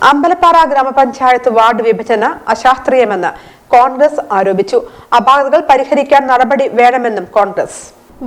അമ്പലപ്പാറ ഗ്രാമപഞ്ചായത്ത് വാർഡ് വിഭജന അശാസ്ത്രീയമെന്ന് കോൺഗ്രസ് ആരോപിച്ചു. അപാകതകൾ പരിഹരിക്കാൻ നടപടി വേണമെന്നും കോൺഗ്രസ്.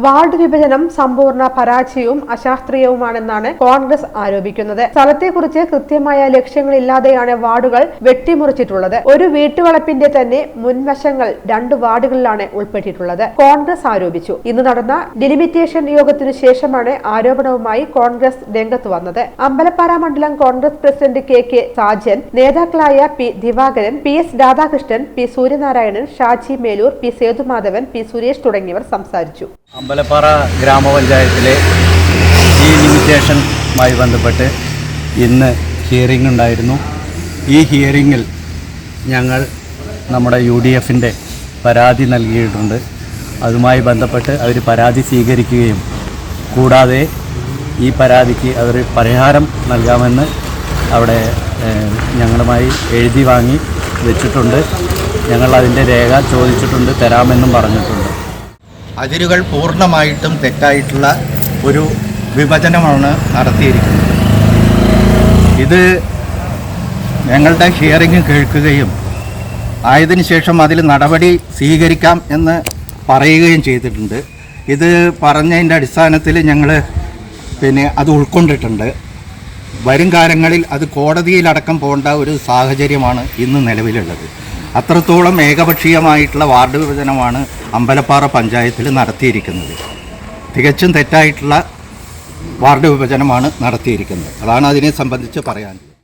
വാർഡ് വിഭജനം സമ്പൂർണ്ണ പരാജയവും അശാസ്ത്രീയവുമാണെന്നാണ് കോൺഗ്രസ് ആരോപിക്കുന്നത്. സ്ഥലത്തെക്കുറിച്ച് കൃത്യമായ ലക്ഷ്യങ്ങളില്ലാതെയാണ് വാർഡുകൾ വെട്ടിമുറിച്ചിട്ടുള്ളത്. ഒരു വീട്ടുവളപ്പിന്റെ തന്നെ മുൻവശങ്ങൾ 2 വാർഡുകളിലാണ് ഉൾപ്പെട്ടിട്ടുള്ളത്. കോൺഗ്രസ് ആരോപിച്ചു. ഇന്ന് നടന്ന ഡിലിമിറ്റേഷൻ യോഗത്തിനു ശേഷമാണ് ആരോപണവുമായി കോൺഗ്രസ് രംഗത്ത് വന്നത്. അമ്പലപ്പാറ മണ്ഡലം കോൺഗ്രസ് പ്രസിഡന്റ് കെ സാജൻ, നേതാക്കളായ പി ദിവാകരൻ, പി എസ് രാധാകൃഷ്ണൻ, പി സൂര്യനാരായണൻ, ഷാജി മേലൂർ, പി സേതുമാധവൻ, പി സുരേഷ് തുടങ്ങിയവർ സംസാരിച്ചു. അമ്പലപ്പാറ ഗ്രാമപഞ്ചായത്തിലെ ഈ ലിമിറ്റേഷനുമായി ബന്ധപ്പെട്ട് ഇന്ന് ഹിയറിംഗ് ഉണ്ടായിരുന്നു. ഈ ഹിയറിങ്ങിൽ ഞങ്ങൾ നമ്മുടെ UDFന്റെ പരാതി നൽകിയിട്ടുണ്ട്. അതുമായി ബന്ധപ്പെട്ട് അവർ പരാതി സ്വീകരിക്കുകയും കൂടാതെ ഈ പരാതിക്ക് അവർ പരിഹാരം നൽകാമെന്ന് അവിടെ ഞങ്ങളുമായി എഴുതി വാങ്ങി വെച്ചിട്ടുണ്ട്. ഞങ്ങൾ അതിൻ്റെ രേഖ ചോദിച്ചിട്ടുണ്ട്, തരാമെന്നും പറഞ്ഞിട്ടുണ്ട്. അതിരുകൾ പൂർണ്ണമായിട്ടും തെറ്റായിട്ടുള്ള ഒരു വിഭജനമാണ് നടത്തിയിരിക്കുന്നത്. ഇത് ഞങ്ങളുടെ ഹിയറിംഗ് കേൾക്കുകയും ആയതിനു ശേഷം അതിൽ നടപടി സ്വീകരിക്കാം എന്ന് പറയുകയും ചെയ്തിട്ടുണ്ട്. ഇത് പറഞ്ഞതിൻ്റെ അടിസ്ഥാനത്തിൽ ഞങ്ങൾ അത് ഉൾക്കൊണ്ടിട്ടുണ്ട്. വരും കാലങ്ങളിൽ അത് കോടതിയിലടക്കം പോകേണ്ട ഒരു സാഹചര്യമാണ് ഇന്ന് നിലവിലുള്ളത്. അത്രത്തോളം ഏകപക്ഷീയമായിട്ടുള്ള വാർഡ് വിഭജനമാണ് അമ്പലപ്പാറ പഞ്ചായത്തിൽ നടത്തിയിരിക്കുന്നത്. തികച്ചും തെറ്റായിട്ടുള്ള വാർഡ് വിഭജനമാണ് നടത്തിയിരിക്കുന്നത്. അതാണ് അതിനെ സംബന്ധിച്ച് പറയാൻ.